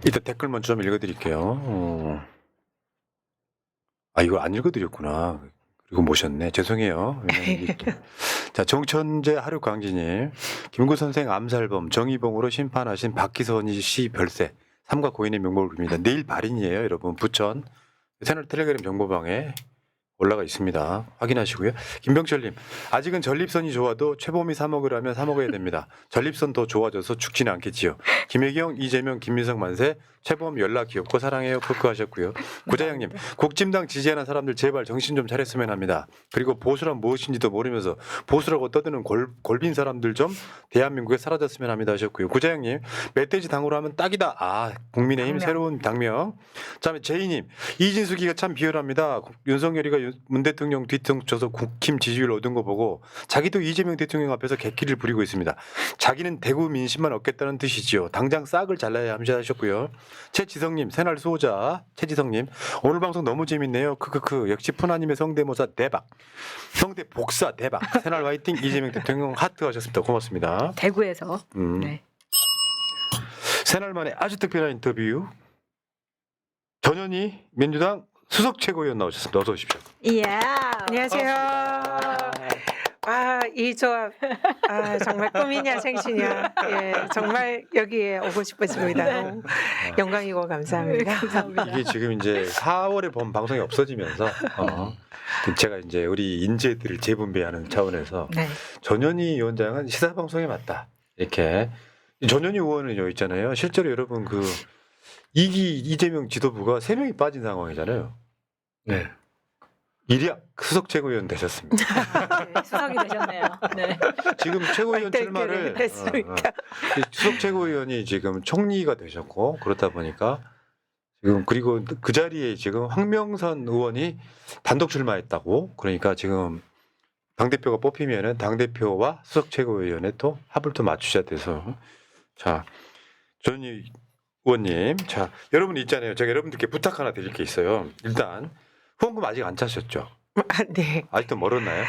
일단 댓글 먼저 좀 읽어드릴게요. 이거 안 읽어드렸구나. 그리고 모셨네. 죄송해요. 자, 정천재 하루광진님. 김구 선생 암살범 정의봉으로 심판하신 박기선이 씨 별세. 삼가 고인의 명복을 빕니다. 내일 발인이에요, 여러분. 부천 채널 텔레그램 정보방에 올라가 있습니다. 확인하시고요. 김병철님, 아직은 전립선이 좋아도 최범이 3억을 하면 3억해야 됩니다. 전립선 더 좋아져서 죽지는 않겠지요. 김혜경, 이재명, 김민석 만세, 최범 연락 귀엽고 사랑해요. 크크 하셨고요. 구자영님, 국진당 지지하는 사람들 제발 정신 좀 차렸으면 합니다. 그리고 보수란 무엇인지도 모르면서 보수라고 떠드는 골빈 사람들 좀 대한민국에 사라졌으면 합니다 하셨고요. 구자영님, 멧돼지 당으로 하면 딱이다. 국민의힘 당명. 새로운 당명. 다음에 제이님, 이진숙이가 참 비열합니다. 윤석열이가 문 대통령 뒤통쳐서 국힘 지지율 얻은 거 보고 자기도 이재명 대통령 앞에서 객기를 부리고 있습니다. 자기는 대구 민심만 얻겠다는 뜻이지요. 당장 싹을 잘라야 합니다 하셨고요. 최지성님, 새날 수호자 최지성님, 오늘 방송 너무 재밌네요. 크크크. 역시 푸나님의 성대모사 대박. 성대 복사 대박. 새날 화이팅. 이재명 대통령 하트 하셨습니다. 고맙습니다. 대구에서. 네. 새날만에 아주 특별한 인터뷰. 전현희 민주당 수석 최고위원 나오셨습니다. 어서 오십시오. 이야. 안녕하세요. 이 조합 정말 꿈이냐 생시냐. 예, 정말 여기에 오고 싶었습니다. 너무 영광이고 감사합니다. 감사합니다. 이게 지금 이제 4월에 본 방송이 없어지면서 제가 이제 우리 인재들을 재분배하는 차원에서 네. 전현희 위원장은 시사 방송에 맞다 이렇게. 전현희 의원은요 있잖아요. 실제로 여러분 그 이재명 지도부가 3명이 빠진 상황이잖아요. 네. 일약 수석 최고위원 되셨습니다. 네, 수석이 되셨네요. 네. 지금 최고위원 출마를 했으니까. 수석 최고위원이 지금 총리가 되셨고 그렇다 보니까 지금 그리고 그 자리에 지금 황명선 의원이 단독 출마했다고. 그러니까 지금 당 대표가 뽑히면은 당 대표와 수석 최고위원회 또 합을 또 맞추셔야 돼서 자 전희 의원님, 자 여러분 있잖아요. 제가 여러분들께 부탁 하나 드릴 게 있어요. 일단 후원금 아직 안 차셨죠? 네. 아직도 멀었나요?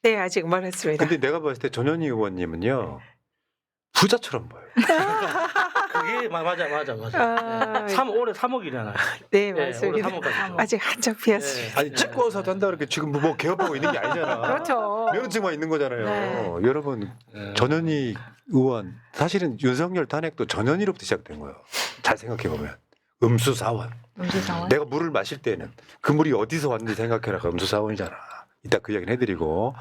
네, 아직 멀었습니다. 근데 내가 봤을 때 전현희 의원님은요 부자처럼 보여요. 그게 맞아. 올해 3억이잖아요. 네, 올해 맞습니다. 3억까지. 아직 한참 피었습니다. 아니 치과의사 한다 그렇게 지금 뭐 개업하고 있는 게 아니잖아. 그렇죠. 면허증만 있는 거잖아요. 네. 여러분 네. 전현희 의원 사실은 윤석열 탄핵도 전현희로부터 시작된 거예요. 잘 생각해 보면 음수사원. 음주상원. 내가 물을 마실 때는 그 물이 어디서 왔는지 생각해라. 음수사원이잖아. 이따 그 이야기는 해드리고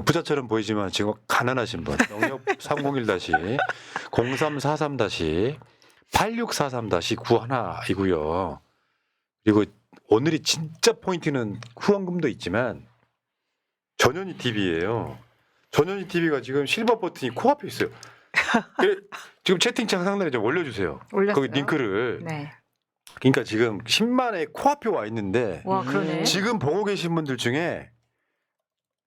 부자처럼 보이지만 지금 가난하신 분 영역 301-0333-8643-91이고요. 그리고 오늘이 진짜 포인트는 후원금도 있지만 전현희 TV예요. 전현희 TV가 지금 실버 버튼이 코앞에 있어요. 지금 채팅창 상단에 좀 올려주세요. 올렸어요? 거기 링크를. 네. 그러니까 지금 10만에 코앞에 와 있는데 와, 그러네. 지금 보고 계신 분들 중에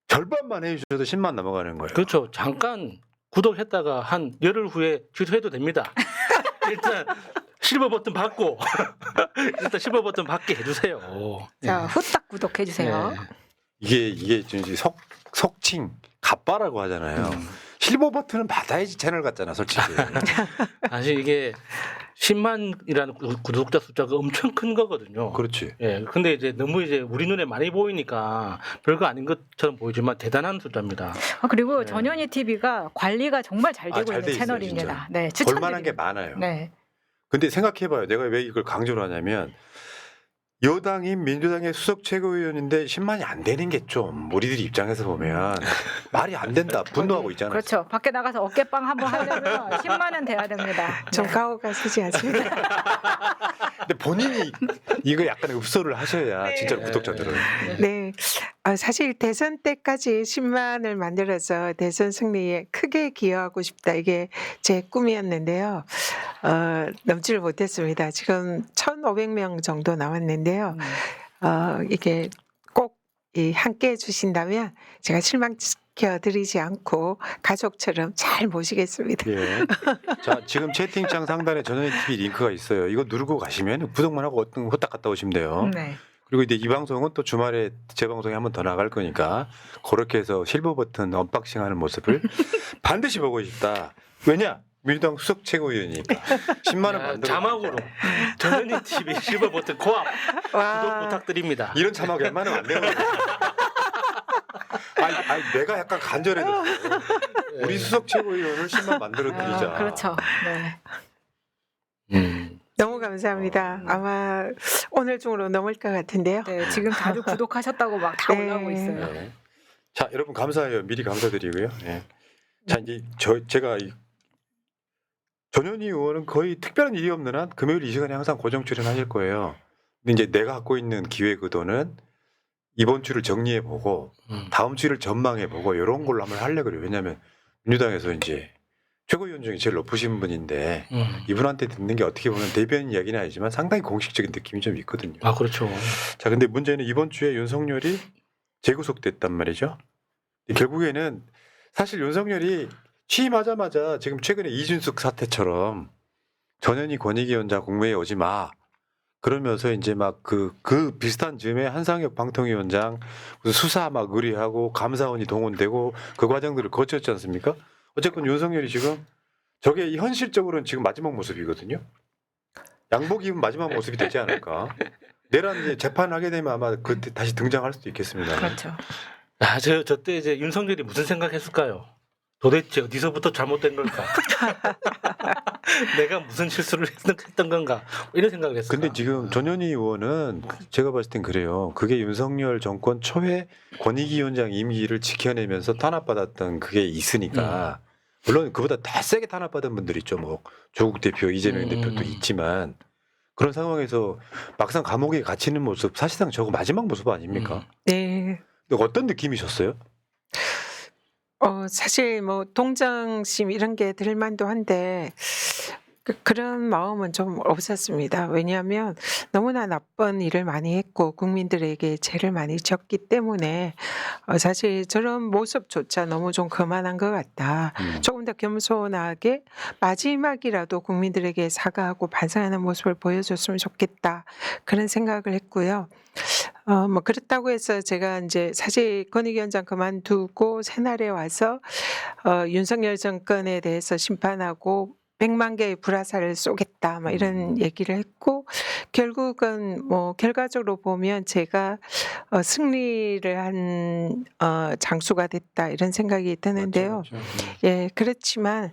절반만 해주셔도 10만 넘어가는 거예요. 그렇죠. 잠깐 구독했다가 한 열흘 후에 취소해도 됩니다. 일단 실버 버튼 받고 일단 실버 버튼 받게 해주세요. 자, 후딱 구독해 주세요. 네. 이게 좀 속칭 갑바라고 하잖아요. 실버 버튼은 받아야지 채널 같잖아, 솔직히. 사실 이게 10만이라는 구독자 숫자가 엄청 큰 거거든요. 그렇지. 예, 근데 이제 너무 이제 우리 눈에 많이 보이니까 별거 아닌 것처럼 보이지만 대단한 숫자입니다. 그리고 네. 전현희 TV가 관리가 정말 잘 되고 잘 있는 돼 있어요, 채널입니다. 진짜. 네, 볼만한 게 추천드립니다. 많아요. 네. 근데 생각해봐요. 내가 왜 이걸 강조를 하냐면 여당인 민주당의 수석 최고위원인데 10만이 안 되는 게 좀 우리들 입장에서 보면 말이 안 된다. 분노하고 있잖아요. 그렇죠. 밖에 나가서 어깨빵 한번 하려면 10만은 돼야 됩니다. 좀 네. 가오가 쓰지 않습니다. 근데 본인이 이거 약간 읍소를 하셔야 진짜로 구독자들은. 네. 사실 대선 때까지 10만을 만들어서 대선 승리에 크게 기여하고 싶다. 이게 제 꿈이었는데요. 넘지를 못했습니다. 지금 1,500명 정도 나왔는데요. 이게 꼭 함께 해주신다면 제가 실망시켜드리지 않고 가족처럼 잘 모시겠습니다. 예. 자, 지금 채팅창 상단에 전현희 TV 링크가 있어요. 이거 누르고 가시면 구독만 하고 어떤 후딱 갔다 오시면 돼요. 네. 그리고 이제 이 방송은 또 주말에 재방송에 한 번 더 나갈 거니까 그렇게 해서 실버 버튼 언박싱하는 모습을 반드시 보고 싶다. 왜냐? 민주당 수석 최고위원이니까 10만 원 만들어. 자막으로 전현희 TV 실버 버튼 고압 구독 와, 부탁드립니다. 이런 자막 웬만하면 안 돼요. 아니, 내가 약간 간절해졌어. 우리 수석 최고위원을 10만 만들어 드리자. 그렇죠. 네. 너무 감사합니다. 아마 오늘 중으로 넘을 것 같은데요. 네, 지금 다들 구독하셨다고 막 다 네. 올라오고 있어요. 네. 자, 여러분 감사해요. 미리 감사드리고요. 네. 자, 이제 제가 전현희 의원은 거의 특별한 일이 없는 한 금요일 이 시간에 항상 고정 출연하실 거예요. 근데 이제 내가 갖고 있는 기획 의도는 이번 주를 정리해 보고 다음 주를 전망해 보고 이런 걸로 한번 하려고 그래요. 왜냐하면 민주당에서 이제 최고위원 중에 제일 높으신 분인데 이분한테 듣는 게 어떻게 보면 대변인 이야기는 아니지만 상당히 공식적인 느낌이 좀 있거든요. 아 그렇죠. 자, 근데 문제는 이번 주에 윤석열이 재구속됐단 말이죠. 결국에는 사실 윤석열이 취임하자마자 지금 최근에 이준석 사태처럼 전현희 권익위원장 국무회에 오지 마. 그러면서 이제 막 그 비슷한 즈음에 한상혁 방통위원장 무슨 수사 막 의뢰하고 감사원이 동원되고 그 과정들을 거쳤지 않습니까? 어쨌든 윤석열이 지금 저게 현실적으로는 지금 마지막 모습이거든요. 양복 입은 마지막 모습이 되지 않을까. 내란 이제 재판하게 되면 아마 그때 다시 등장할 수도 있겠습니다. 그렇죠. 아, 저 때 이제 윤석열이 무슨 생각했을까요? 도대체 어디서부터 잘못된 걸까? 내가 무슨 실수를 했던 건가? 이런 생각을 했어요. 근데 지금 전현희 의원은 제가 봤을 땐 그래요. 그게 윤석열 정권 초회 권익위원장 임기를 지켜내면서 탄압받았던 그게 있으니까 물론 그보다 더 세게 탄압받은 분들 있죠. 뭐 조국 대표, 이재명 대표도 있지만 그런 상황에서 막상 감옥에 갇히는 모습 사실상 저거 마지막 모습 아닙니까? 네. 근데 어떤 느낌이셨어요? 사실 뭐 동정심 이런 게 들만도 한데 그런 마음은 좀 없었습니다. 왜냐하면 너무나 나쁜 일을 많이 했고 국민들에게 죄를 많이 졌기 때문에 사실 저런 모습조차 너무 좀 그만한 것 같다. 조금 더 겸손하게 마지막이라도 국민들에게 사과하고 반성하는 모습을 보여줬으면 좋겠다. 그런 생각을 했고요. 뭐 그렇다고 해서 제가 이제 사실 권익위원장 그만두고 새날에 와서 윤석열 정권에 대해서 심판하고 100만 개의 불화살을 쏘겠다 막 이런 얘기를 했고 결국은 뭐 결과적으로 보면 제가 승리를 한 장수가 됐다 이런 생각이 드는데요. 맞죠. 예, 그렇지만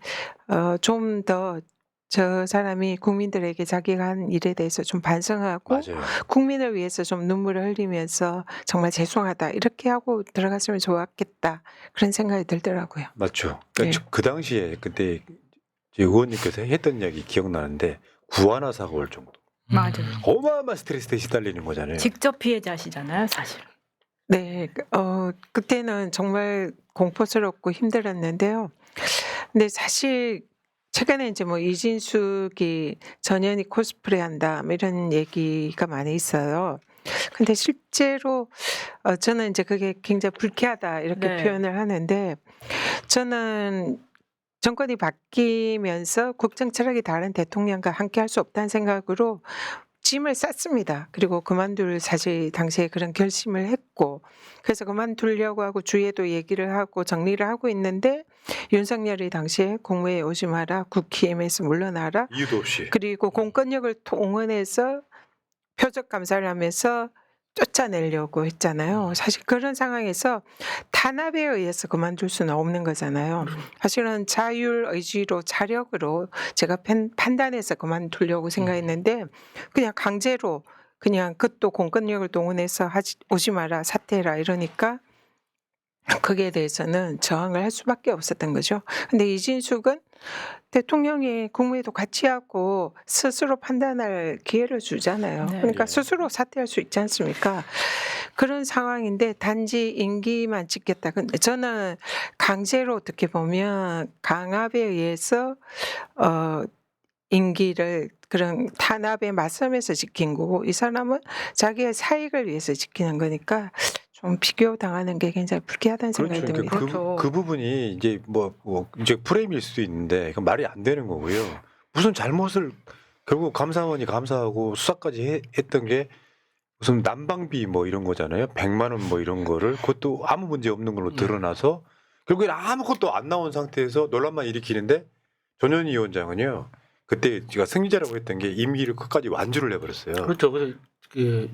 좀 더 저 사람이 국민들에게 자기가 한 일에 대해서 좀 반성하고 맞아요. 국민을 위해서 좀 눈물을 흘리면서 정말 죄송하다 이렇게 하고 들어갔으면 좋았겠다 그런 생각이 들더라고요. 맞죠. 그러니까 네. 그 당시에 그때 이제 의원님께서 했던 이야기 기억나는데 구하나 사고 올 정도. 맞아요. 어마어마한 스트레스에 시달리는 거잖아요. 직접 피해자시잖아요, 사실. 네, 그때는 정말 공포스럽고 힘들었는데요. 근데 사실 최근에 이제 뭐 이진숙이 전현희 코스프레 한다 뭐 이런 얘기가 많이 있어요. 근데 실제로 저는 이제 그게 굉장히 불쾌하다 이렇게 네. 표현을 하는데 저는 정권이 바뀌면서 국정 철학이 다른 대통령과 함께 할 수 없다는 생각으로 짐을 쌌습니다. 그리고 그만둘 사실 당시에 그런 결심을 했고 그래서 그만두려고 하고 주위에도 얘기를 하고 정리를 하고 있는데 윤석열이 당시에 국무회에 오지 마라, 국힘에서 물러나라, 이유도 없이. 그리고 공권력을 동원해서 표적 감사를 하면서 쫓아내려고 했잖아요. 사실 그런 상황에서 탄압에 의해서 그만둘 수는 없는 거잖아요. 사실은 자율 의지로 자력으로 제가 판단해서 그만두려고 생각했는데 그냥 강제로 그냥 그것도 공권력을 동원해서 오지 마라, 사퇴해라 이러니까 거기에 대해서는 저항을 할 수밖에 없었던 거죠. 근데 이진숙은 대통령이 국무회도 같이 하고 스스로 판단할 기회를 주잖아요. 네. 그러니까 스스로 사퇴할 수 있지 않습니까? 그런 상황인데 단지 임기만 지켰다. 근데 저는 강제로 어떻게 보면 강압에 의해서 임기를 그런 탄압에 맞서면서 지킨 거고 이 사람은 자기의 사익을 위해서 지키는 거니까 좀 비교당하는 게 굉장히 불쾌하다는 생각이 그렇죠. 듭니다. 그렇죠. 그 부분이 이제 뭐 이제 프레임일 수도 있는데 그 말이 안 되는 거고요. 무슨 잘못을 결국 감사원이 감사하고 수사까지 했던 게 무슨 난방비 뭐 이런 거잖아요. 100만 원 뭐 이런 거를 그것도 아무 문제 없는 걸로 드러나서 결국엔 아무것도 안 나온 상태에서 논란만 일으키는데 전현희 위원장은요. 그때 제가 승리자라고 했던 게 임기를 끝까지 완주를 해버렸어요. 그렇죠. 그래서 그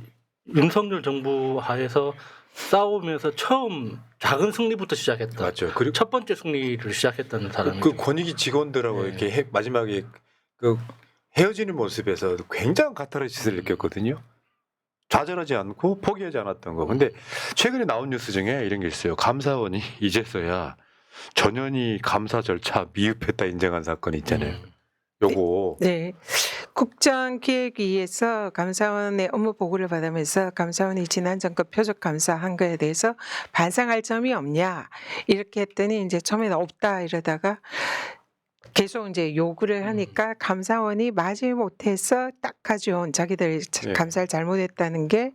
윤석열 정부 하에서 싸우면서 처음 작은 승리부터 시작했다. 맞죠. 그리고 첫 번째 승리를 시작했던 사람이죠. 그 권익위 직원들하고 네. 이렇게 마지막에 그 헤어지는 모습에서 굉장한 카타르시스를 느꼈거든요. 좌절하지 않고 포기하지 않았던 거. 근데 최근에 나온 뉴스 중에 이런 게 있어요. 감사원이 이제서야 전현희 감사 절차 미흡했다 인정한 사건이 있잖아요. 요거 네. 국정기획위에서 감사원의 업무 보고를 받으면서 감사원이 지난 정권 표적 감사한 거에 대해서 반성할 점이 없냐 이렇게 했더니 이제 처음에는 없다 이러다가 계속 이제 요구를 하니까 감사원이 마지못해서 딱 가져온 자기들 예. 감사를 잘못했다는 게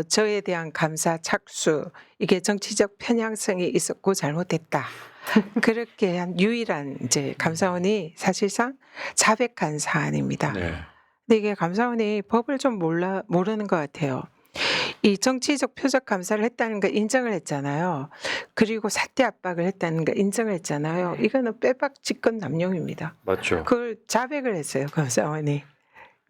저에 대한 감사 착수 이게 정치적 편향성이 있었고 잘못했다. 그렇게 한 유일한 이제 감사원이 사실상 자백한 사안입니다. 네. 근데 이게 감사원이 법을 좀 모르는 것 같아요. 이 정치적 표적 감사를 했다는 걸 인정을 했잖아요. 그리고 사퇴 압박을 했다는 걸 인정을 했잖아요. 이거는 빼박 직권 남용입니다. 맞죠. 그걸 자백을 했어요, 감사원이.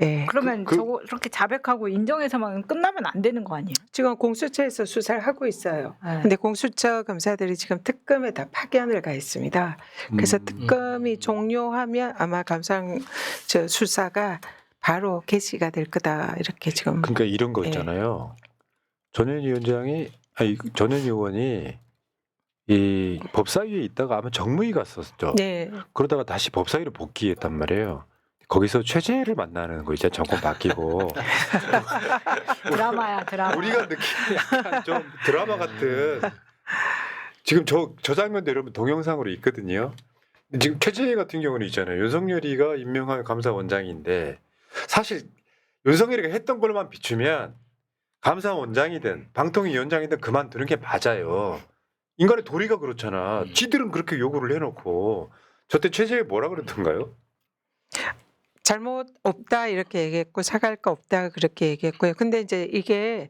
예. 그러면 그- 저거 저렇게 자백하고 인정해서만 끝나면 안 되는 거 아니에요? 지금 공수처에서 수사를 하고 있어요. 네. 근데 공수처 검사들이 지금 특검에 다 파견을 가 있습니다. 그래서 음. 특검이 종료하면 아마 저 수사가 바로 개시가 될 거다 이렇게 지금. 그러니까 이런 거 예. 있잖아요. 전현희 위원장이 전현희 의원이 이 법사위에 있다가 아마 정무위 갔었죠. 네, 그러다가 다시 법사위로 복귀했단 말이에요. 거기서 최재해를 만나는 거 이제 정권 바뀌고 드라마야 드라마. 우리가 느끼는 약간 좀 드라마 같은 지금 저 장면도 여러분 동영상으로 있거든요. 지금 최재해 같은 경우는 있잖아요. 윤석열이가 임명한 감사원장인데 사실 윤석열이가 했던 걸로만 비추면 감사원장이든 방통위원장이든 그만두는 게 맞아요. 인간의 도리가 그렇잖아. 지들은 그렇게 요구를 해놓고 저때 최재해 뭐라 그랬던가요? 잘못 없다 이렇게 얘기했고 사과할 거 없다 그렇게 얘기했고요. 근데 이제 이게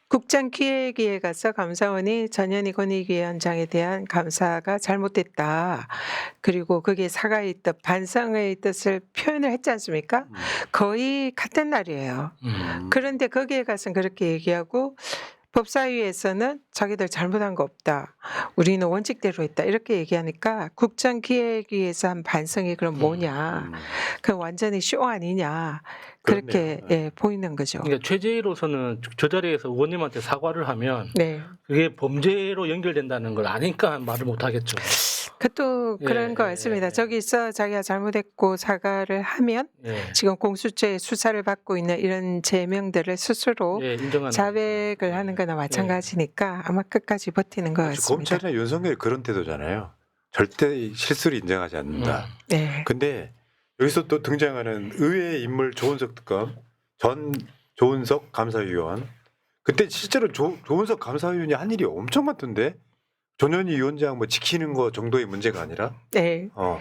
국정기획위에 가서 감사원이 전현희 권익위원장에 대한 감사가 잘못됐다. 그리고 그게 사과의 뜻, 반성의 뜻을 표현을 했지 않습니까? 거의 같은 날이에요. 그런데 거기에 가서는 그렇게 얘기하고 법사위에서는 자기들 잘못한 거 없다. 우리는 원칙대로 했다. 이렇게 얘기하니까 국정기획위에서 한 반성이 그럼 뭐냐. 그 완전히 쇼 아니냐. 그렇게 그렇네요. 예, 보이는 거죠. 그러니까 최재로서는 저 자리에서 의원님한테 사과를 하면 네. 그게 범죄로 연결된다는 걸 아니까 말을 못 하겠죠. 그것도 예, 그런 것 예, 같습니다. 예. 저기서 자기가 잘못했고 사과를 하면 예. 지금 공수처에 수사를 받고 있는 이런 제명들을 스스로 예, 인정하는 자백을 거죠. 하는 예. 거나 마찬가지니까 아마 끝까지 버티는 것 같습니다. 검찰이나 윤석열이 그런 태도잖아요. 절대 실수를 인정하지 않는다. 네. 근데 여기서 또 등장하는 의외의 인물 조은석 특검, 전 조은석 감사위원. 그때 실제로 조은석 감사위원이 한 일이 엄청 많던데 전현희 위원장 뭐 지키는 거 정도의 문제가 아니라. 네. 어.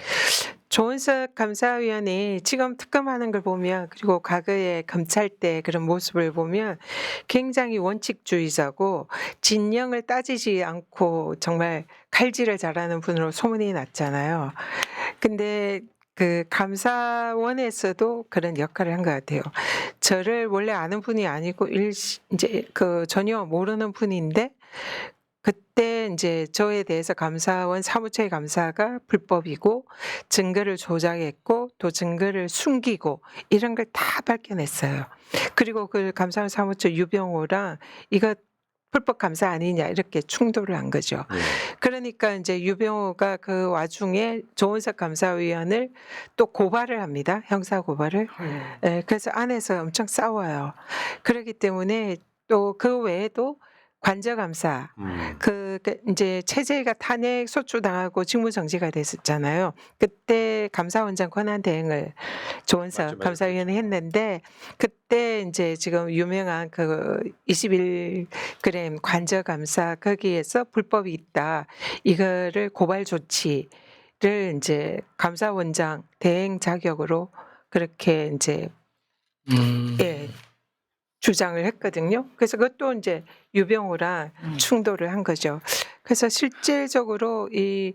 조은석 감사위원이 지금 특검하는 걸 보면 그리고 과거에 검찰 때 그런 모습을 보면 굉장히 원칙주의자고 진영을 따지지 않고 정말 칼질을 잘하는 분으로 소문이 났잖아요. 근데 그 감사원에서도 그런 역할을 한 것 같아요. 저를 원래 아는 분이 아니고 이제 그 전혀 모르는 분인데 그때 이제 저에 대해서 감사원 사무처의 감사가 불법이고 증거를 조작했고 또 증거를 숨기고 이런 걸 다 밝혀냈어요. 그리고 그 감사원 사무처 유병호랑 이거 불법 감사 아니냐 이렇게 충돌을 한 거죠. 네. 그러니까 이제 유병호가 그 와중에 조은석 감사위원을 또 고발을 합니다. 형사 고발을. 예, 그래서 안에서 엄청 싸워요. 그렇기 때문에 또 그 외에도 관저감사 그 이제 체제가 탄핵 소추당하고 직무 정지가 됐었잖아요. 그때 감사원장 권한 대행을 조은석 맞죠, 감사위원이 했는데 그때 이제 지금 유명한 그 21g 관저감사 거기에서 불법이 있다. 이거를 고발 조치를 이제 감사원장 대행 자격으로 그렇게 이제 예. 주장을 했거든요. 그래서 그것도 이제 유병호랑 충돌을 한 거죠. 그래서 실질적으로 이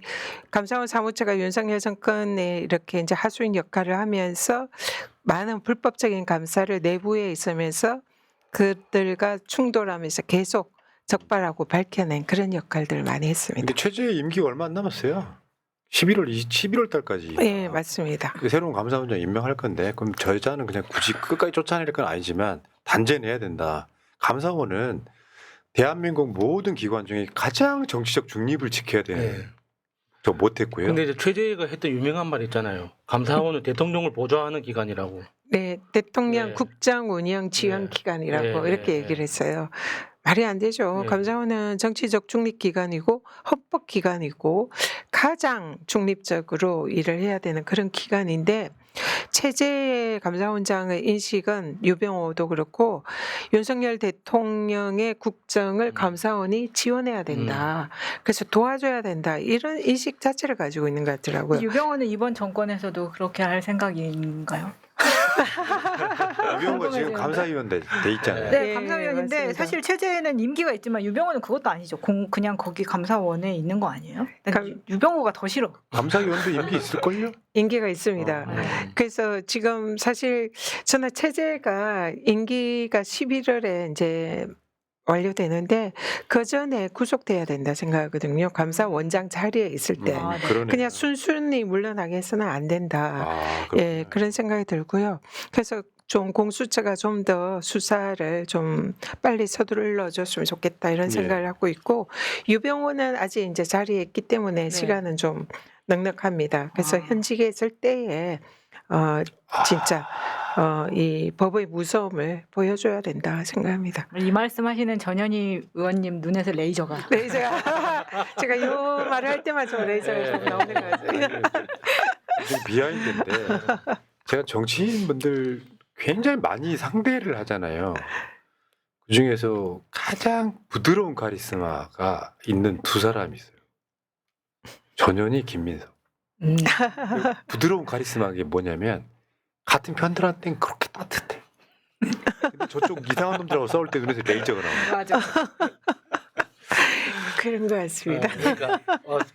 감사원 사무처가 윤석열 정권에 이렇게 이제 하수인 역할을 하면서 많은 불법적인 감사를 내부에 있으면서 그들과 충돌하면서 계속 적발하고 밝혀낸 그런 역할들을 많이 했습니다. 근데 최재 임기가 얼마 안 남았어요. 11월 달까지. 네, 맞습니다. 그 새로운 감사원장 임명할 건데 그럼 저 여자는 그냥 굳이 끝까지 쫓아낼 건 아니지만 단죄내야 된다. 감사원은 대한민국 모든 기관 중에 가장 정치적 중립을 지켜야 되는 네. 저 못했고요. 근데 이제 최재가 했던 유명한 말 있잖아요. 감사원은 대통령을 보좌하는 기관이라고. 네, 대통령 네. 국정 운영 지원 네. 기관이라고 네, 이렇게 네, 얘기를 네. 했어요. 말이 안 되죠. 네. 감사원은 정치적 중립 기관이고 헌법 기관이고 가장 중립적으로 일을 해야 되는 그런 기관인데 최재 감사원장의 인식은 유병호도 그렇고 윤석열 대통령의 국정을 감사원이 지원해야 된다. 그래서 도와줘야 된다. 이런 인식 자체를 가지고 있는 것 같더라고요. 유병호는 이번 정권에서도 그렇게 할 생각인가요? 유병호가 지금 궁금해지는데. 감사위원 돼 있잖아요. 네, 네, 감사위원인데 맞습니다. 사실 최재는 임기가 있지만 유병호는 그것도 아니죠. 그냥 거기 감사원에 있는 거 아니에요? 난 유병호가 더 싫어. 감사위원도 임기 있을걸요? 임기가 있습니다. 그래서 지금 사실 저는 체제가 임기가 11월에 이제 완료되는데 그 전에 구속돼야 된다 생각하거든요. 감사원장 자리에 있을 때 아, 네. 그러네. 그냥 순순히 물러나게 해서는 안 된다. 아, 예, 그런 생각이 들고요. 그래서 좀 공수처가 좀 더 수사를 좀 빨리 서둘러 줬으면 좋겠다 이런 예. 생각을 하고 있고 유병호는 아직 이제 자리에 있기 때문에 네. 시간은 좀 넉넉합니다. 그래서 아. 현직에 있을 때에 진짜 이 법의 무서움을 보여줘야 된다 생각합니다. 이 말씀하시는 전현희 의원님 눈에서 레이저가. 레이저가 제가 이 말을 할 때만 좀 레이저가 좀 나오는 것 같아요. 좀 비하인드인데 제가 정치인분들 굉장히 많이 상대를 하잖아요. 그 중에서 가장 부드러운 카리스마가 있는 두 사람이 있어요. 전현희, 김민석. 음. 부드러운 카리스마가 뭐냐면 같은 편들한테는 그렇게 따뜻해. 근데 저쪽 이상한 놈들하고 싸울 때 눈에서 레이저가 나와요. 맞아. 그런 것 같습니다. 그러니까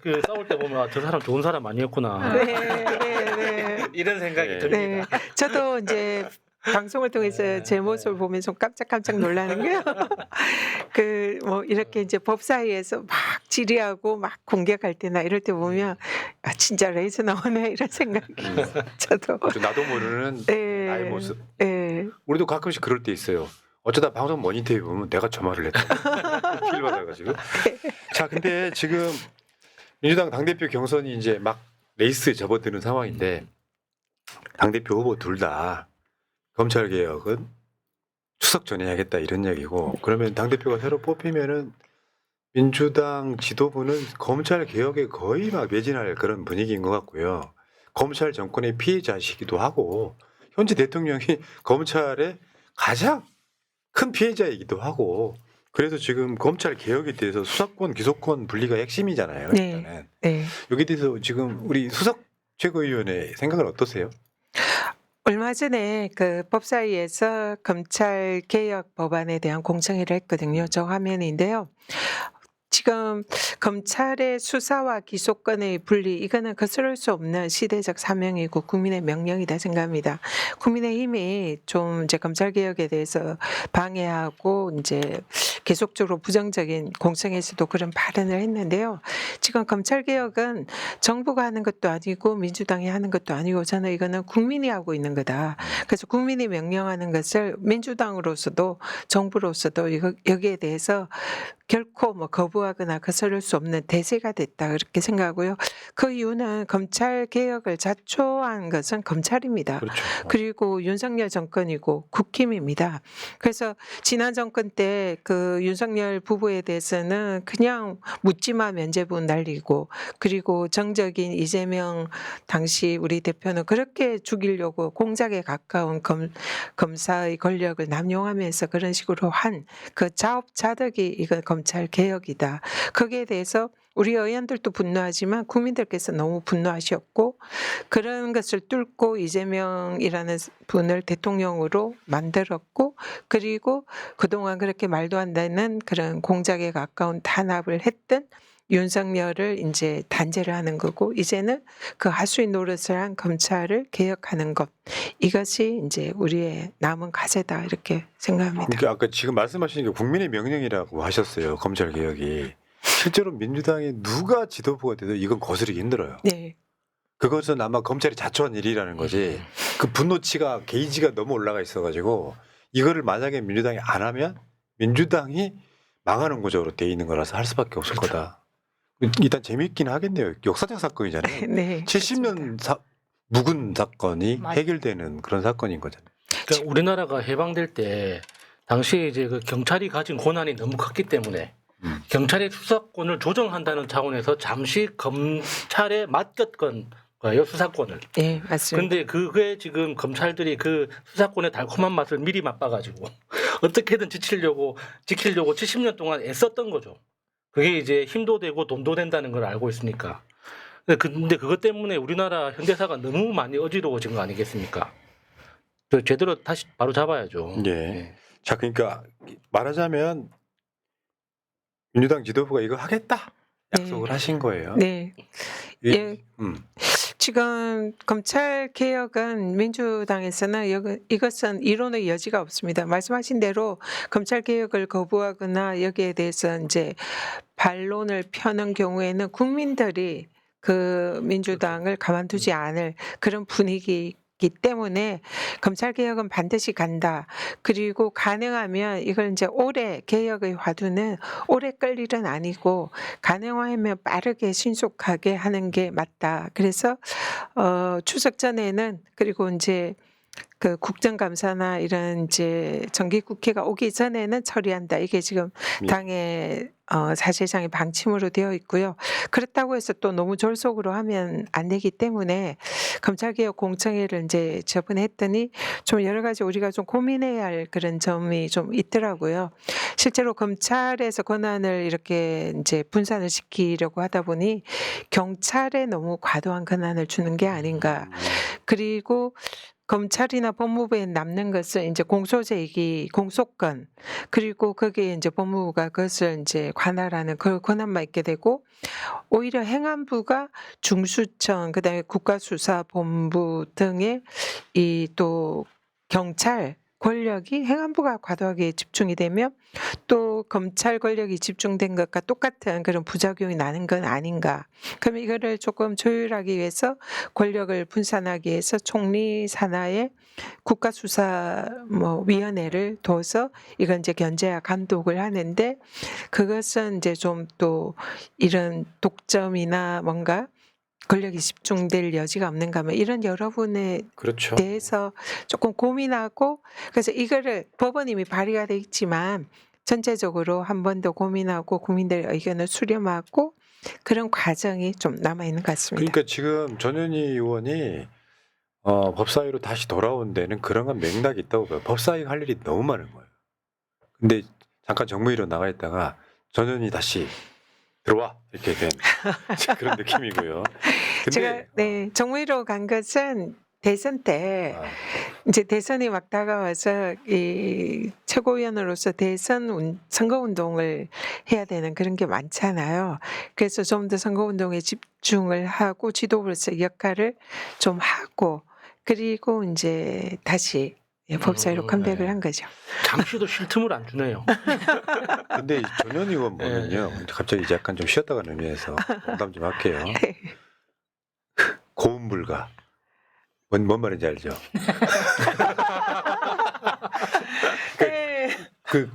그 싸울 때 보면 저 사람 좋은 사람 아니었구나. 네, 네, 네. 이런 생각이 네. 네, 듭니다. 저도 이제 방송을 통해서 네, 제 모습을 보면서 깜짝깜짝 놀라는 게요. 그 뭐 이렇게 이제 법사위에서 막 질의하고 막 공격할 때나 이럴 때 보면 아 진짜 레이저 나오네 이런 생각이 저도 나도 모르는 네, 나의 모습. 네, 우리도 가끔씩 그럴 때 있어요. 어쩌다 방송 모니터에 보면 내가 저 말을 했다. 필 받아가지고. 자, 근데 지금 민주당 당대표 경선이 이제 막 레이스에 접어드는 상황인데 당대표 후보 둘 다 검찰 개혁은 추석 전에 해야겠다 이런 얘기고 그러면 당대표가 새로 뽑히면은 민주당 지도부는 검찰 개혁에 거의 막 매진할 그런 분위기인 것 같고요. 검찰 정권의 피해자시기도 하고 현재 대통령이 검찰의 가장 큰 피해자이기도 하고 그래서 지금 검찰 개혁에 대해서 수사권 기소권 분리가 핵심이잖아요. 네. 일단은 네. 여기에 대해서 지금 우리 수석 최고위원의 생각은 어떠세요? 얼마 전에 그 법사위에서 검찰 개혁 법안에 대한 공청회를 했거든요. 저 화면인데요. 지금 검찰의 수사와 기소권의 분리 이거는 거스를 수 없는 시대적 사명이고 국민의 명령이다 생각합니다. 국민의힘이 좀 이제 검찰 개혁에 대해서 방해하고 이제 계속적으로 부정적인 공청회에서도 그런 발언을 했는데요. 지금 검찰 개혁은 정부가 하는 것도 아니고 민주당이 하는 것도 아니고 저는 이거는 국민이 하고 있는 거다. 그래서 국민이 명령하는 것을 민주당으로서도 정부로서도 여기에 대해서 결코 뭐 거부하거나 거스를 수 없는 대세가 됐다 그렇게 생각하고요. 그 이유는 검찰 개혁을 자초한 것은 검찰입니다. 그렇죠. 그리고 윤석열 정권이고 국힘입니다. 그래서 지난 정권 때 그 윤석열 부부에 대해서는 그냥 묻지마 면죄부 날리고 그리고 정적인 이재명 당시 우리 대표는 그렇게 죽이려고 공작에 가까운 검사의 권력을 남용하면서 그런 식으로 한 그 자업자득이 이건 검찰 개혁이다. 거기에 대해서 우리 의원들도 분노하지만 국민들께서 너무 분노하셨고 그런 것을 뚫고 이재명이라는 분을 대통령으로 만들었고 그리고 그동안 그렇게 말도 안 되는 그런 공작에 가까운 탄압을 했던 윤석열을 이제 단죄를 하는 거고 이제는 그 하수인 노릇을 한 검찰을 개혁하는 것 이것이 이제 우리의 남은 과제다 이렇게 생각합니다. 그러니까 아까 지금 말씀하신 게 국민의 명령이라고 하셨어요. 검찰 개혁이. 실제로 민주당이 누가 지도부가 돼도 이건 거스르기 힘들어요. 네, 그것은 아마 검찰이 자초한 일이라는 거지. 그 분노치가 게이지가 너무 올라가 있어가지고 이거를 만약에 민주당이 안 하면 민주당이 망하는 구조로 돼 있는 거라서 할 수밖에 없을 그렇죠. 거다. 일단 재미있긴 하겠네요. 역사적 사건이잖아요. 네. 70년 묵은 사건이 맞아요. 해결되는 그런 사건인 거잖아요. 그러니까 우리나라가 해방될 때 당시에 이제 그 경찰이 가진 권한이 너무 컸기 때문에 경찰의 수사권을 조정한다는 차원에서 잠시 검찰에 맡겼건 거예요 수사권을. 네, 맞습니다. 근데 그게 지금 검찰들이 그 수사권의 달콤한 맛을 미리 맛봐가지고 어떻게든 지키려고 70년 동안 애썼던 거죠. 그게 이제 힘도 되고 돈도 된다는 걸 알고 있으니까. 근데 그것 때문에 우리나라 현대사가 너무 많이 어지러워진 거 아니겠습니까? 제대로 다시 바로 잡아야죠. 예. 자, 그러니까 말하자면 민주당 지도부가 이거 하겠다 약속을 네. 하신 거예요. 네. 예. 예. 지금 검찰 개혁은 민주당에서는 이것은 이론의 여지가 없습니다. 말씀하신 대로 검찰 개혁을 거부하거나 여기에 대해서 이제 반론을 펴는 경우에는 국민들이 그 민주당을 가만두지 않을 그런 분위기이기 때문에 검찰 개혁은 반드시 간다. 그리고 가능하면 이걸 이제 올해 개혁의 화두는 오래 끌 일은 아니고 가능하면 빠르게 신속하게 하는 게 맞다. 그래서 추석 전에는 그리고 이제 그 국정감사나 이런 이제 정기국회가 오기 전에는 처리한다. 이게 지금 예. 당의 사실상의 방침으로 되어 있고요. 그렇다고 해서 또 너무 졸속으로 하면 안 되기 때문에 검찰개혁 공청회를 이제 저번에 했더니 좀 여러 가지 우리가 좀 고민해야 할 그런 점이 좀 있더라고요. 실제로 검찰에서 권한을 이렇게 이제 분산을 시키려고 하다 보니 경찰에 너무 과도한 권한을 주는 게 아닌가. 그리고 검찰이나 법무부에 남는 것은 이제 공소제기, 공소권, 그리고 거기에 이제 법무부가 그것을 이제 관할하는 그 권한만 있게 되고, 오히려 행안부가 중수청, 그다음에 국가수사본부 등의 이 또 경찰 권력이 행안부가 과도하게 집중이 되면 또 검찰 권력이 집중된 것과 똑같은 그런 부작용이 나는 건 아닌가. 그럼 이거를 조금 조율하기 위해서 권력을 분산하기 위해서 총리 산하에 국가수사위원회를 둬서 이건 이제 견제와 감독을 하는데 그것은 이제 좀 또 이런 독점이나 뭔가 권력이 집중될 여지가 없는가 하면 이런 여러분의 그렇죠. 대해서 조금 고민하고 그래서 이거를 법은 이미 발의가 돼 있지만 전체적으로 한 번 더 고민하고 국민들의 의견을 수렴하고 그런 과정이 좀 남아 있는 것 같습니다. 그러니까 지금 전현희 의원이 법사위로 다시 돌아온 데는 그런 건 맥락이 있다고 봐요. 법사위가 할 일이 너무 많은 거예요. 근데 잠깐 정무위로 나가 있다가 전현희 다시 들어와 이렇게 된 그런 느낌이고요. 제가 근데 네 정무위로 간 것은 대선 때 이제 대선이 막 다가와서 이 최고위원으로서 대선 선거운동을 해야 되는 그런 게 많잖아요. 그래서 좀 더 선거운동에 집중을 하고 지도부로서 역할을 좀 하고 그리고 이제 다시 법사위로 컴백을 네. 한 거죠. 잠시도 쉴 틈을 안 주네요. 근데 전현희 의원 보면요. 갑자기 이제 약간 좀 쉬었다는 의미에서 농담 좀 할게요. 고음 불가. 뭔 말인지 알죠? 그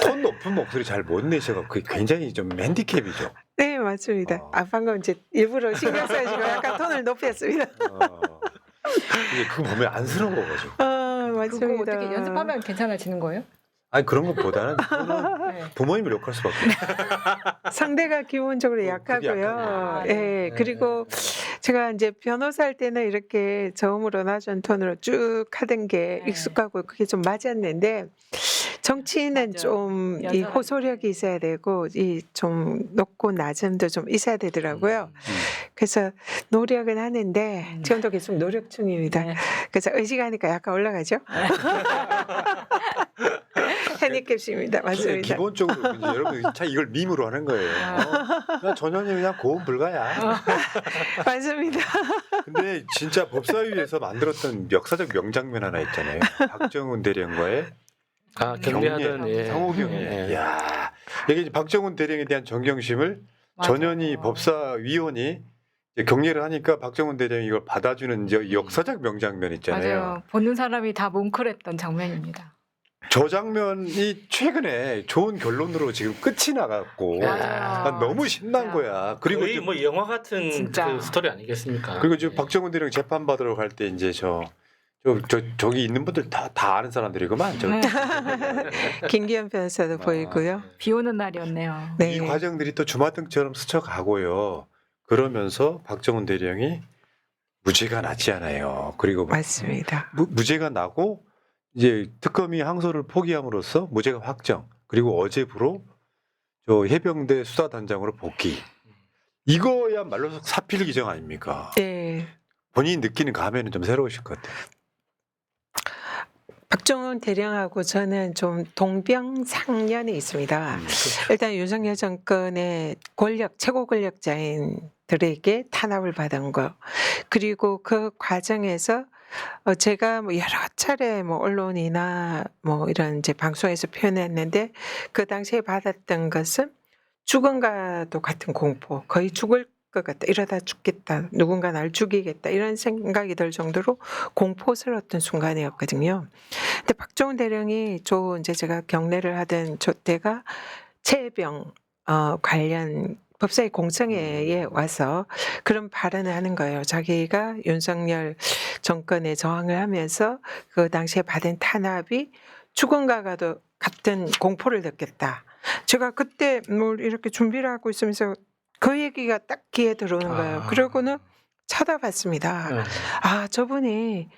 톤 높은 목소리 잘 못 내셔서 그게 굉장히 좀 핸디캡이죠. 네 맞습니다. 방금 이제 일부러 신경 써가지고 약간 톤을 높였습니다. 이게 그거 보면 안쓰러워가지고. 그거 맞습니다. 어떻게 연습하면 괜찮아지는 거예요? 아니 그런 것보다는 그거는 네. 부모님을 욕할 수밖에 없어요. 상대가 기본적으로 그게 약하고요. 약하구나. 예, 네. 그리고 제가 이제 변호사 할 때는 이렇게 저음으로 낮은 톤으로 쭉 하던 게 네. 익숙하고 그게 좀 맞았는데 정치인은 맞아요. 좀 이 여전하게. 호소력이 있어야 되고 이 좀 높고 낮음도 좀 있어야 되더라고요. 그래서 노력은 하는데 지금도 계속 노력 중입니다. 네. 그래서 의식하니까 약간 올라가죠. 해냈겠습니다. 맞습니다. 기본적으로 이제 여러분 참 이걸 밈으로 하는 거예요. 그냥 전현이 그냥 고음 불가야. 맞습니다. 근데 진짜 법사위에서 만들었던 역사적 명장면 하나 있잖아요. 박정훈 대령과의 경례하던 예. 상호 경례. 예. 야, 이게 이제 박정훈 대령에 대한 존경심을 맞아. 전현희 법사위원이 이제 경례를 하니까 박정훈 대령이 이걸 받아주는 이제 역사적 명장면 있잖아요. 맞아요. 보는 사람이 다 뭉클했던 장면입니다. 저 장면이 최근에 좋은 결론으로 지금 끝이 나갔고 맞아요. 난 너무 신난 진짜. 거야. 그리고 거의 지금, 뭐 영화 같은 진짜. 그 스토리 아니겠습니까? 그리고 지금 박정훈 대령 재판 받으러 갈 때 이제 저기 있는 분들 다 아는 사람들이구만. 김기현 변호사도 아. 보이고요. 비 오는 날이었네요. 네. 이 과정들이 또 주마등처럼 스쳐가고요. 그러면서 박정훈 대령이 무죄가 나지 않아요. 그리고 맞습니다. 무죄가 나고 이제 특검이 항소를 포기함으로써 무죄가 확정. 그리고 어제부로 저 해병대 수사단장으로 복귀. 이거야말로 사필기정 아닙니까? 네. 본인이 느끼는 감회는 좀 새로우실 것 같아요. 박정훈 대령하고 저는 좀 동병상련이 있습니다. 일단 윤석열 정권의 최고 권력자인들에게 탄압을 받은 거, 그리고 그 과정에서 제가 뭐 여러 차례 뭐 언론이나 뭐 이런 이제 방송에서 표현했는데 그 당시에 받았던 것은 죽음과도 같은 공포, 거의 죽을 것 같다, 이러다 죽겠다, 누군가 날 죽이겠다, 이런 생각이 들 정도로 공포스러웠던 순간이었거든요. 근데 박정훈 대령이 이제 제가 경례를 하던 저 때가 최혜병 관련 법사위 공청회에 와서 그런 발언을 하는 거예요. 자기가 윤석열 정권에 저항을 하면서 그 당시에 받은 탄압이 죽음과도 같은 공포를 느꼈다. 제가 그때 뭘 이렇게 준비를 하고 있으면서 그 얘기가 딱 귀에 들어오는 거예요. 그러고는 쳐다봤습니다. 아, 저분이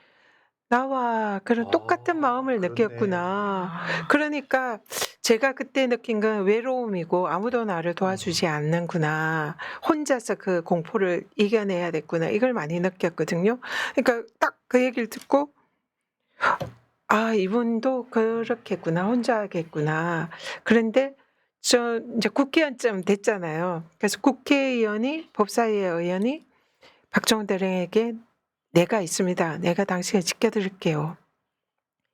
나와 그런 똑같은 마음을 그렇네. 느꼈구나. 그러니까 제가 그때 느낀 건 외로움이고 아무도 나를 도와주지 않는구나. 혼자서 그 공포를 이겨내야 됐구나. 이걸 많이 느꼈거든요. 그러니까 딱 그 얘기를 듣고 아, 이분도 그렇겠구나. 혼자 하겠구나. 그런데 저 이제 국회의원쯤 됐잖아요. 그래서 국회의원이 법사위의 의원이 박정훈 대령에게 내가 있습니다. 내가 당신을 지켜드릴게요.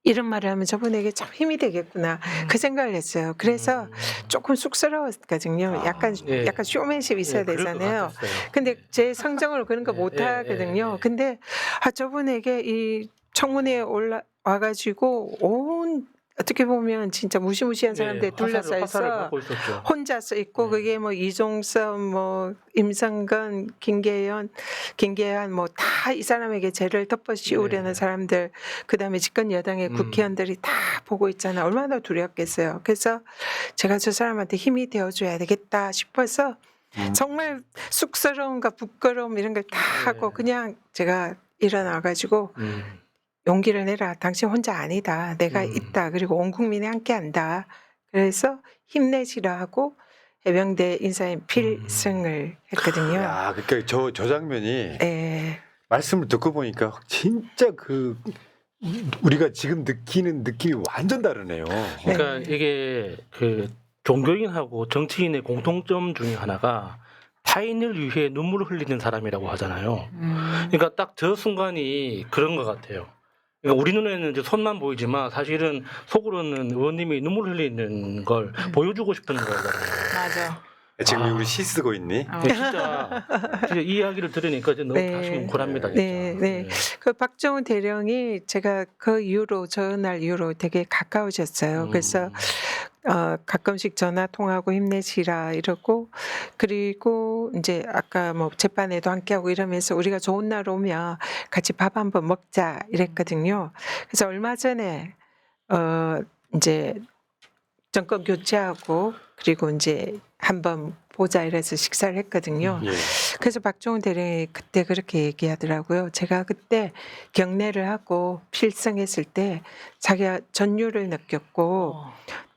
이런 말을 하면 저분에게 참 힘이 되겠구나. 그 생각을 했어요. 그래서 조금 쑥스러웠거든요. 약간 예. 약간 쇼맨십이 있어야 그럴 것 되잖아요. 같았어요. 근데 제 성정으로 그런 거 예, 못 예, 하거든요. 예, 예. 근데 저분에게 이 청문회에 올라와가지고 온 어떻게 보면 진짜 무시무시한 사람들에 둘러싸여 화살을 있어 받고 있었죠. 혼자서 있고 네. 그게 뭐 이종섭, 뭐 임성근, 김계한 뭐 다 이 사람에게 죄를 덮어씌우려는 네. 사람들, 그다음에 집권 여당의 국회의원들이 다 보고 있잖아. 얼마나 두렵겠어요. 그래서 제가 저 사람한테 힘이 되어줘야 되겠다 싶어서 정말 쑥스러움과 부끄러움 이런 걸 다 하고 네. 그냥 제가 일어나가지고 용기를 내라. 당신 혼자 아니다. 내가 있다. 그리고 온 국민이 함께한다. 그래서 힘내시라 하고 해병대 인사인 필승을 했거든요. 야, 그러니까 저 장면이 예. 말씀을 듣고 보니까 진짜 우리가 지금 느끼는 느낌이 완전 다르네요. 그러니까 이게 그 종교인하고 정치인의 공통점 중에 하나가 타인을 위해 눈물을 흘리는 사람이라고 하잖아요. 그러니까 딱 저 순간이 그런 것 같아요. 그러니까 우리 눈에는 이제 손만 보이지만 사실은 속으로는 의원님이 눈물 흘리는 걸 보여주고 싶은 거잖아요. 맞아. 지금 우리 시 쓰고 있니? 진짜 이 이야기를 들으니까 이제 너무 네. 다시 뭉클합니다. 진짜. 네. 그 박정훈 대령이 제가 그 이후로 전날 이후로 되게 가까워졌어요. 그래서 가끔씩 전화 통하고 힘내시라 이러고, 그리고 이제 아까 뭐 재판에도 함께하고 이러면서 우리가 좋은 날 오면 같이 밥 한번 먹자 이랬거든요. 그래서 얼마 전에 이제 정권 교체하고 그리고 이제 한번 보자 이래서 식사를 했거든요. 예. 그래서 박정훈 대령이 그때 그렇게 얘기하더라고요. 제가 그때 경례를 하고 필승했을 때 자기가 전율을 느꼈고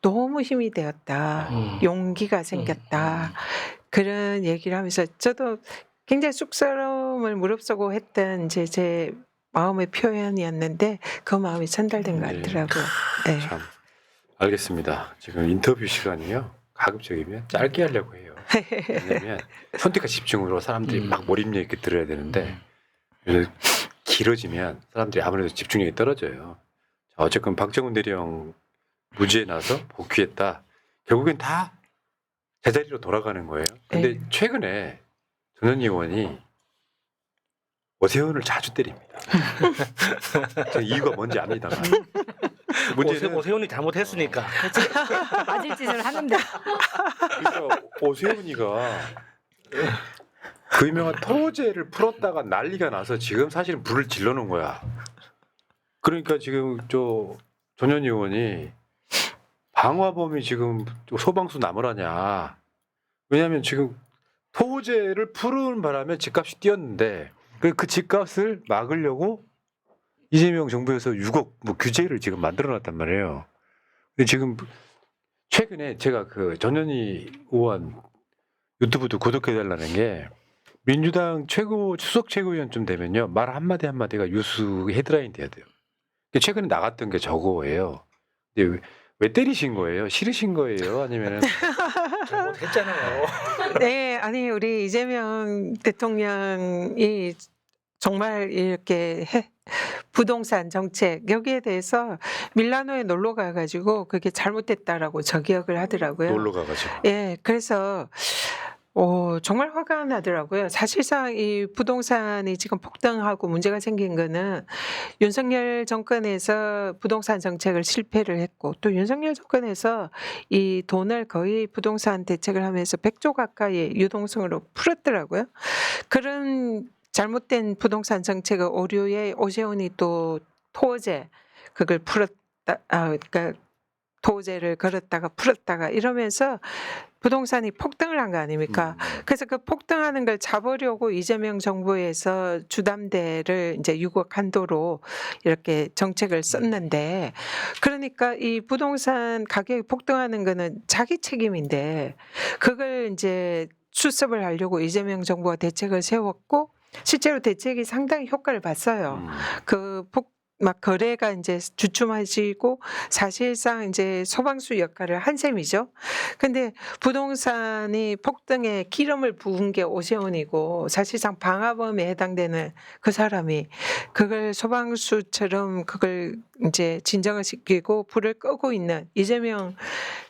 너무 힘이 되었다. 용기가 생겼다. 그런 얘기를 하면서 저도 굉장히 쑥스러움을 무릅쓰고 했던 이제 제 마음의 표현이었는데 그 마음이 전달된 것 네. 같더라고요. 네. 참. 알겠습니다. 지금 인터뷰 시간이요. 가급적이면 짧게 하려고 해요. 왜냐면 선택과 집중으로 사람들이 막 몰입력 있게 들어야 되는데 그래서 길어지면 사람들이 아무래도 집중력이 떨어져요. 자, 어쨌건 박정훈 대령 무죄에 나서 복귀했다. 결국엔 다 제자리로 돌아가는 거예요. 근데 네. 최근에 전현희 의원이 오세훈을 자주 때립니다. 제가 이유가 뭔지 압니다만. 문제는 오세훈이 잘못했으니까. 맞을 짓을 하는데. 그러니까 오세훈이가 그 유명한 토제를 풀었다가 난리가 나서 지금 사실은 불을 질러놓은 거야. 그러니까 지금 저 전현희 의원이 방화범이 지금 소방수 나무라냐. 왜냐하면 지금 토제를 푸는 바람에 집값이 뛰었는데 그 집값을 막으려고 이재명 정부에서 6억 뭐 규제를 지금 만들어놨단 말이에요. 근데 지금 최근에 제가 그 전현희 의원 유튜브도 구독해달라는 게 민주당 수석 최고위원쯤 되면요 말 한마디 한마디가 뉴스 헤드라인 돼야 돼요. 최근에 나갔던 게 저거예요. 근데 왜 때리신 거예요? 싫으신 거예요? 아니면은 잘못했잖아요. 네, 아니 우리 이재명 대통령이 정말 이렇게 부동산 정책 여기에 대해서 밀라노에 놀러 가가지고 그게 잘못됐다라고 저기역을 하더라고요. 놀러 가가지고. 예, 그래서 정말 화가 나더라고요. 사실상 이 부동산이 지금 폭등하고 문제가 생긴 거는 윤석열 정권에서 부동산 정책을 실패를 했고 또 윤석열 정권에서 이 돈을 거의 부동산 대책을 하면서 100조 가까이 유동성으로 풀었더라고요. 그런 잘못된 부동산 정책의 오류에 오세훈이 또 토제 그걸 풀었다, 그러니까 토제를 걸었다가 풀었다가 이러면서 부동산이 폭등을 한 거 아닙니까? 그래서 그 폭등하는 걸 잡으려고 이재명 정부에서 주담대를 이제 6억 한도로 이렇게 정책을 썼는데 그러니까 이 부동산 가격이 폭등하는 거는 자기 책임인데 그걸 이제 수습을 하려고 이재명 정부가 대책을 세웠고 실제로 대책이 상당히 효과를 봤어요. 막 거래가 이제 주춤해지고 사실상 이제 소방수 역할을 한 셈이죠. 근데 부동산이 폭등에 기름을 부은 게 오세훈이고 사실상 방화범에 해당되는 그 사람이 그걸 소방수처럼 그걸 이제 진정을 시키고 불을 끄고 있는 이재명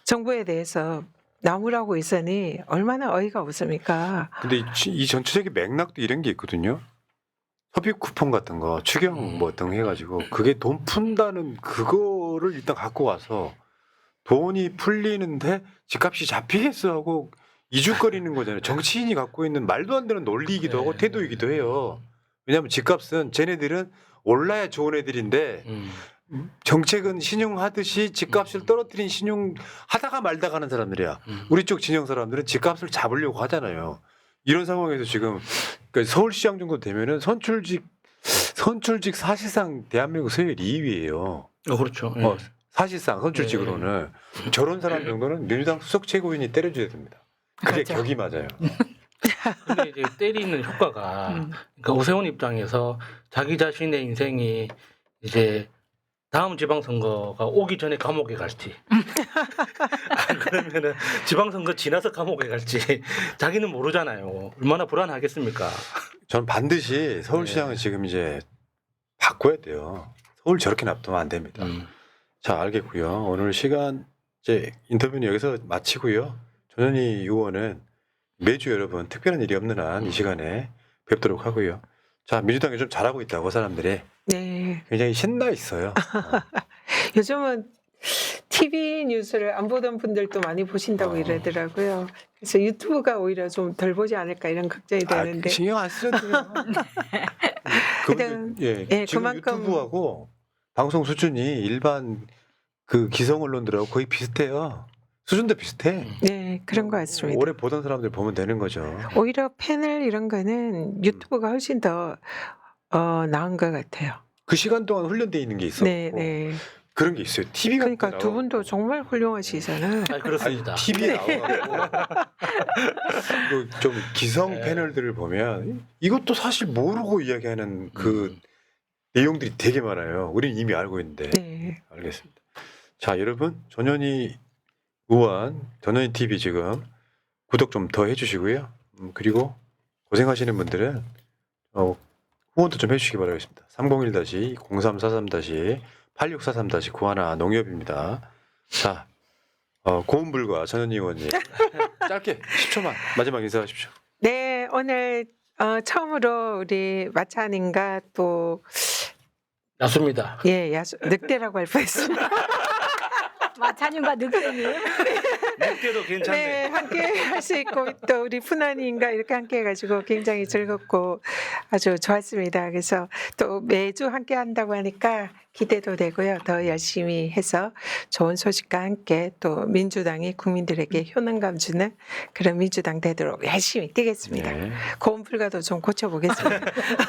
정부에 대해서 나무라고 있으니 얼마나 어이가 없습니까? 근데 이 전체적인 맥락도 이런 게 있거든요. 협의 쿠폰 같은 거 추경 뭐 등 해가지고 그게 돈 푼다는 그거를 일단 갖고 와서 돈이 풀리는데 집값이 잡히겠어 하고 이죽거리는 거잖아요. 정치인이 갖고 있는 말도 안 되는 논리이기도 하고 태도이기도 해요. 왜냐하면 집값은 쟤네들은 올라야 좋은 애들인데 정책은 신용하듯이 집값을 떨어뜨린 신용 하다가 말다가 하는 사람들이야. 우리 쪽 진영 사람들은 집값을 잡으려고 하잖아요. 이런 상황에서 지금 그러니까 서울시장 정도 되면은 선출직 사실상 대한민국 서열 2위예요. 그렇죠. 사실상 선출직으로는 저런 사람 정도는 민주당 수석 최고위원이 때려줘야 됩니다. 그게 맞아. 격이 맞아요. 근데 이제 때리는 효과가 그러니까 오세훈 입장에서 자기 자신의 인생이 이제 다음 지방선거가 오기 전에 감옥에 갈지 그러면은 지방선거 지나서 감옥에 갈지 자기는 모르잖아요. 얼마나 불안하겠습니까? 저는 반드시 서울시장은 지금 이제 바꿔야 돼요. 서울 저렇게 놔두면 안 됩니다. 자, 알겠고요. 오늘 시간 이제 인터뷰는 여기서 마치고요. 전현희 의원은 매주 여러분 특별한 일이 없는 한 이 시간에 뵙도록 하고요. 자, 민주당이 좀 잘하고 있다고 사람들이 네. 굉장히 신나 있어요. 요즘은 TV 뉴스를 안 보던 분들도 많이 보신다고 이러더라고요. 그래서 유튜브가 오히려 좀 덜 보지 않을까 이런 걱정이 되는데. 신경 안 쓰셔도 돼요. 하여튼, 지금 그만큼- 유튜브하고 방송 수준이 일반 그 기성 언론들하고 거의 비슷해요. 수준도 비슷해. 네, 그런 것 같습니다. 오래 보던 사람들 보면 되는 거죠. 오히려 패널 이런 거는 유튜브가 훨씬 더 나은 것 같아요. 그 시간 동안 훈련돼 있는 게 있었고 네, 네. 그런 게 있어요. TV 같은 그러니까 두 분도 정말 훌륭하시잖아요. 그렇습니다. TV에 나와가지고 좀 기성 네. 패널들을 보면 이것도 사실 모르고 이야기하는 그 내용들이 되게 많아요. 우리는 이미 알고 있는데. 네. 알겠습니다. 자, 여러분 전현희 의원, 전현희 TV 지금 구독 좀 더 해주시고요. 그리고 고생하시는 분들은 후원도 좀 해주시기 바라겠습니다. 301-0343-8643-91 농협입니다. 자, 고음불과 전현희 의원님 짧게 10초만 마지막 인사하십시오. 네, 오늘 처음으로 우리 마찬인가 또 야수입니다. 늑대라고 할 뻔했습니다. 마찬님과 늑대님. 늑대도 괜찮네. 네, 함께 할 수 있고 또 우리 푸나니인가 이렇게 함께 해가지고 굉장히 즐겁고 아주 좋았습니다. 그래서 또 매주 함께 한다고 하니까 기대도 되고요. 더 열심히 해서 좋은 소식과 함께 또 민주당이 국민들에게 효능감 주는 그런 민주당 되도록 열심히 뛰겠습니다. 네. 고음 불가도 좀 고쳐보겠습니다.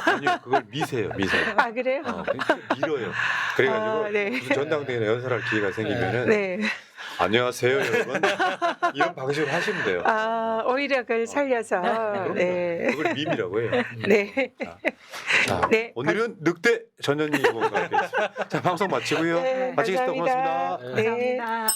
아니요, 그걸 미세요. 아 그래요? 그러니까 밀어요. 그래가지고 아, 네. 무슨 전당대회나 연설할 기회가 생기면은 네. 안녕하세요, 여러분. 이런 방식으로 하시면 돼요. 아 오히려 그걸 살려서 그럼요. 네. 그걸 밈이라고 해요. 네. 자, 네. 오늘은 늑대 전현희 의원과 함께했습니다. 자, 방송 마치고요. 네, 마치겠습니다. 감사합니다. 고맙습니다. 네. 감사합니다.